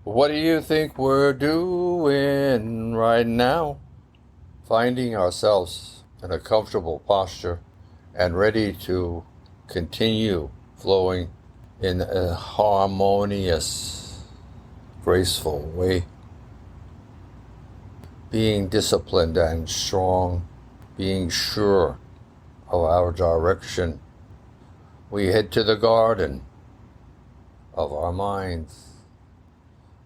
What do you think we're doing right now? Finding ourselves in a comfortable posture and ready to continue flowing in a harmonious, graceful way. Being disciplined and strong, being sure of our direction. We head to the garden of our minds.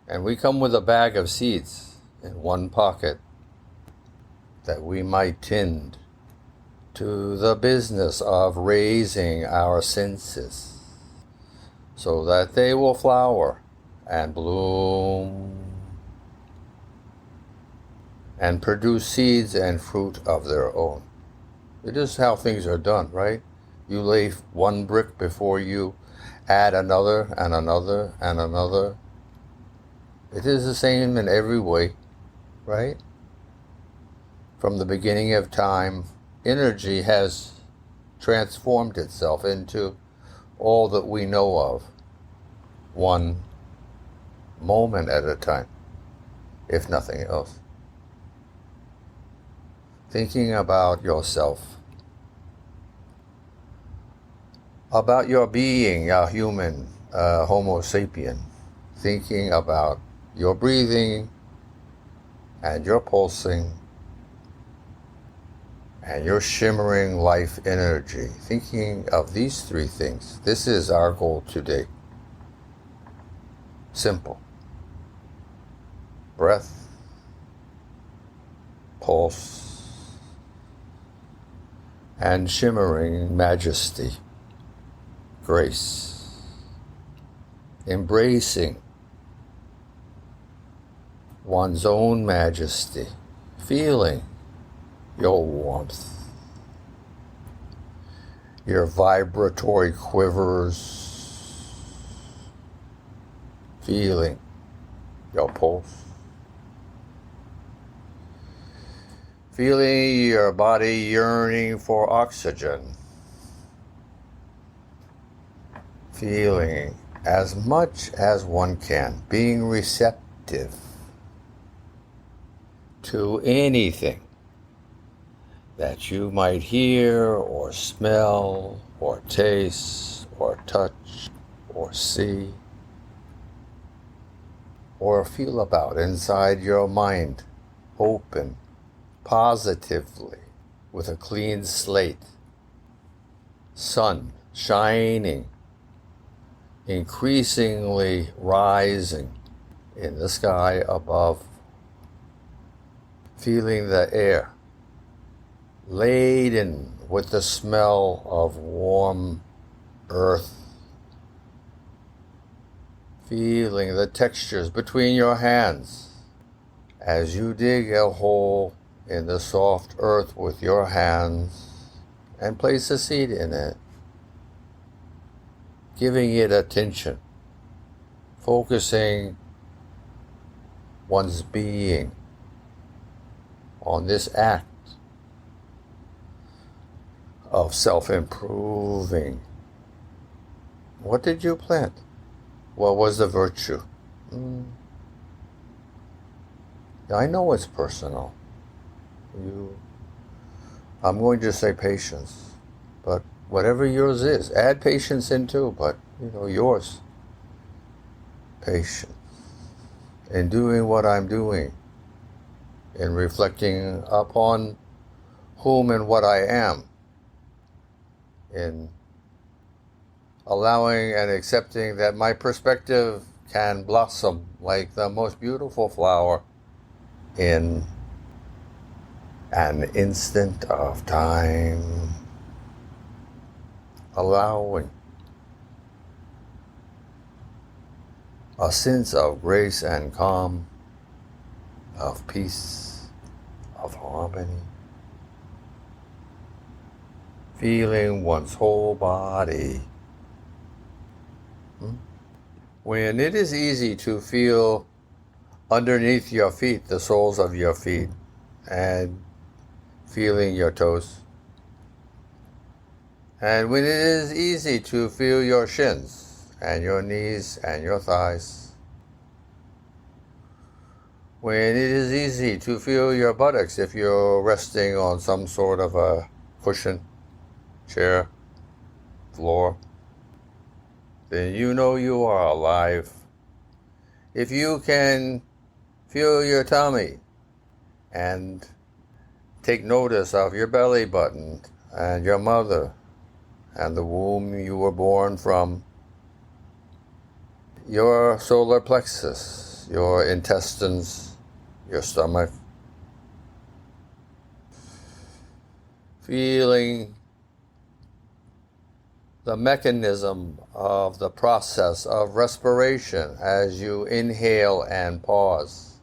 And we come with a bag of seeds in one pocket that we might tend to the business of raising our senses so that they will flower and bloom and produce seeds and fruit of their own. It is how things are done, right? You lay one brick before you add another and another and another. It is the same in every way, right? From the beginning of time, energy has transformed itself into all that we know of, one moment at a time, if nothing else. Thinking about yourself, about your being, a human, a Homo sapien, thinking about your breathing and your pulsing and your shimmering life energy. Thinking of these three things. This is our goal today. Simple. Breath, pulse, and shimmering majesty, grace. Embracing one's own majesty, feeling your warmth, your vibratory quivers, feeling your pulse, feeling your body yearning for oxygen, feeling as much as one can, being receptive to anything that you might hear or smell or taste or touch or see or feel about inside your mind, open positively with a clean slate, sun shining, increasingly rising in the sky above, feeling the air laden with the smell of warm earth, feeling the textures between your hands as you dig a hole in the soft earth with your hands and place a seed in it, giving it attention, focusing one's being on this act of self-improving. What did you plant? What was the virtue? I know it's personal. I'm going to say patience, but whatever yours is, add patience in too, but yours. Patience in doing what I'm doing, in reflecting upon whom and what I am, in allowing and accepting that my perspective can blossom like the most beautiful flower in an instant of time, allowing a sense of grace and calm, of peace, of harmony, feeling one's whole body. When it is easy to feel underneath your feet, the soles of your feet, and feeling your toes. And when it is easy to feel your shins and your knees and your thighs, when it is easy to feel your buttocks if you're resting on some sort of a cushion, chair, floor, then you know you are alive. If you can feel your tummy and take notice of your belly button and your mother and the womb you were born from, your solar plexus, your intestines, your stomach, feeling the mechanism of the process of respiration as you inhale and pause,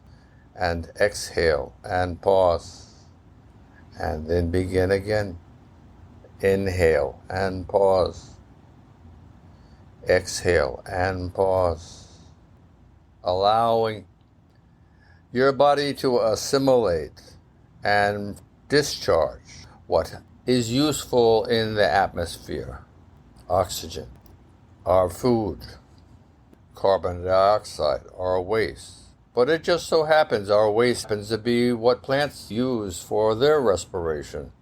and exhale and pause, and then begin again. Inhale and pause. Exhale and pause. Allowing your body to assimilate and discharge what is useful in the atmosphere. Oxygen, our food, carbon dioxide, our waste. But it just so happens our waste happens to be what plants use for their respiration.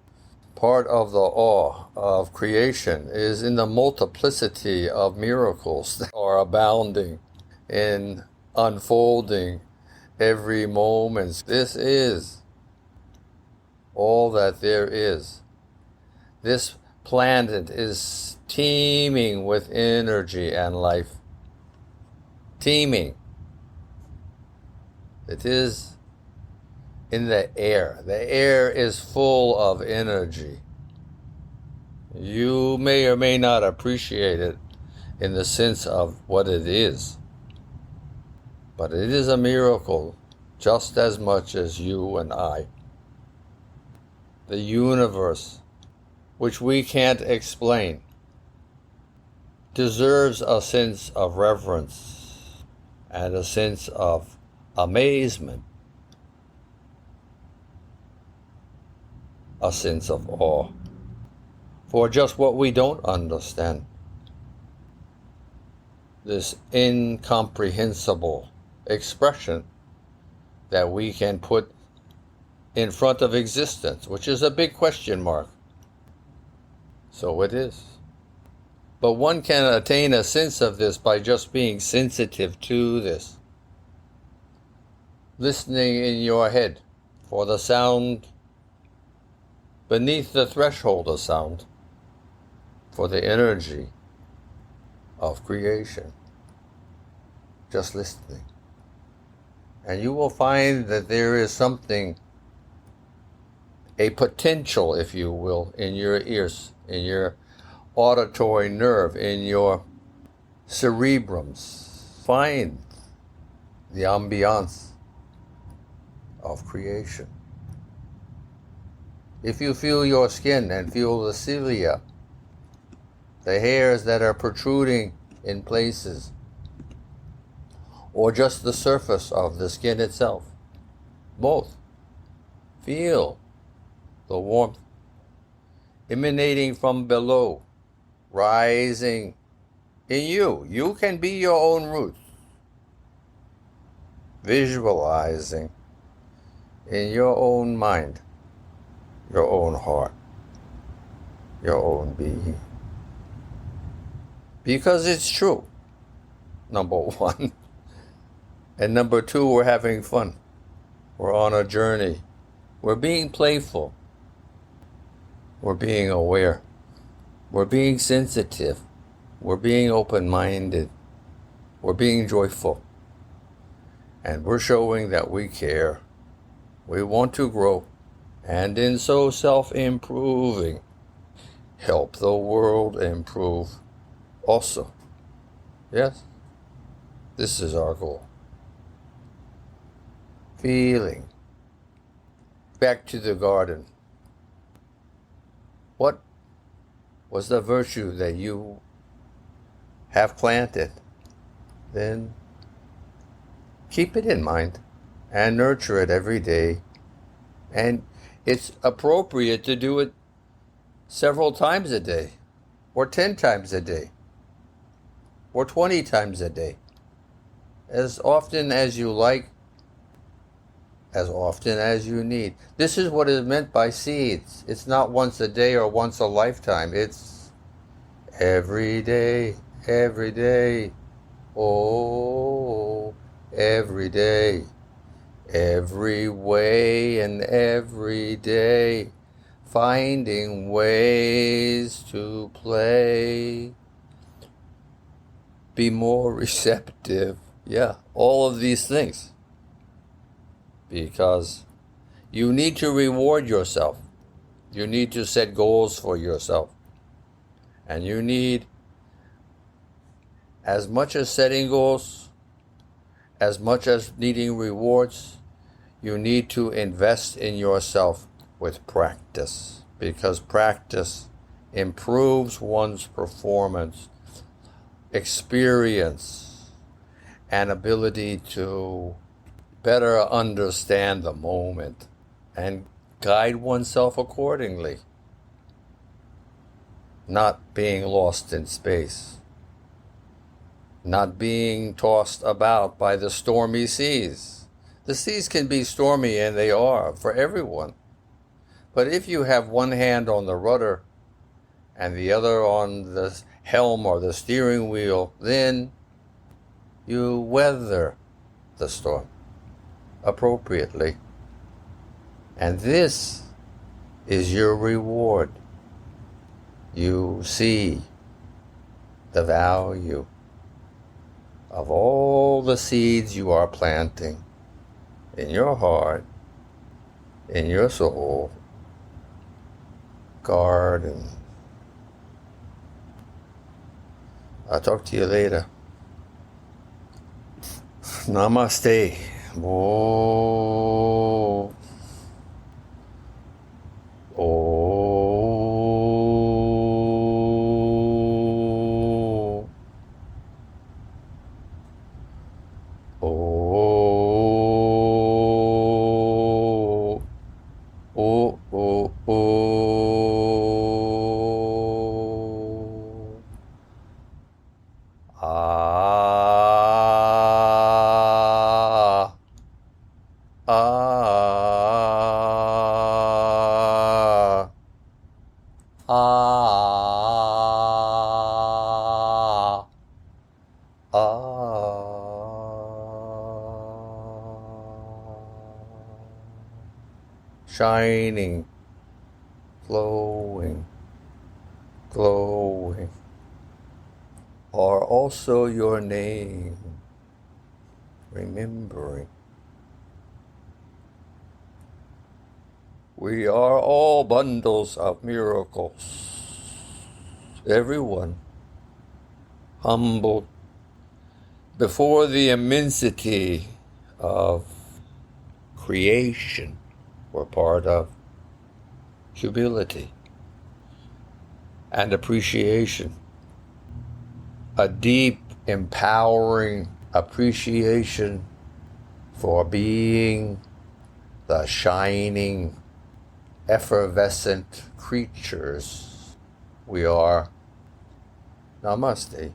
Part of the awe of creation is in the multiplicity of miracles that are abounding in unfolding every moment. This is all that there is. This planet is teeming with energy and life. Teeming. It is in the air. The air is full of energy. You may or may not appreciate it in the sense of what it is, but it is a miracle just as much as you and I. The universe, which we can't explain, deserves a sense of reverence and a sense of amazement, a sense of awe for just what we don't understand. This incomprehensible expression that we can put in front of existence, which is a big question mark. So it is. But one can attain a sense of this by just being sensitive to this. Listening in your head for the sound beneath the threshold of sound, for the energy of creation. Just listening. And you will find that there is something, a potential, if you will, in your ears, in your auditory nerve, in your cerebrums. Find the ambiance of creation. If you feel your skin and feel the cilia, the hairs that are protruding in places, or just the surface of the skin itself, both, feel the warmth emanating from below, rising in you. You can be your own roots, visualizing in your own mind, your own heart, your own being. Because it's true, number one. And number two, we're having fun. We're on a journey. We're being playful. We're being aware. We're being sensitive. We're being open-minded. We're being joyful. And we're showing that we care. We want to grow. And in so self-improving, help the world improve also. Yes, this is our goal. Feeling. Back to the garden. What was the virtue that you have planted? Then keep it in mind and nurture it every day. And it's appropriate to do it several times a day, or 10 times a day, or 20 times a day. As often as you like, as often as you need. This is what is meant by seeds. It's not once a day or once a lifetime. It's every day, every day. Oh, every day, every way and every day. Finding ways to play. Be more receptive. Yeah, all of these things. Because you need to reward yourself. You need to set goals for yourself. And you need, as much as setting goals, as much as needing rewards, you need to invest in yourself with practice. Because practice improves one's performance, experience, and ability to better understand the moment and guide oneself accordingly, not being lost in space, not being tossed about by the stormy seas. The seas can be stormy, and they are for everyone. But if you have one hand on the rudder and the other on the helm or the steering wheel, then you weather the storm appropriately. And this is your reward. You see the value of all the seeds you are planting in your heart, in your soul, garden. I'll talk to you later. Namaste. Oh. Oh. Oh. Oh. Oh. Oh. Ah. Ah. Ah. Ah. Shining, flowing, glowing are also your name. Remembering. We are all bundles of miracles. Everyone humbled before the immensity of creation. We're part of humility and appreciation. A deep, empowering appreciation for being the shining, effervescent creatures we are. Namaste.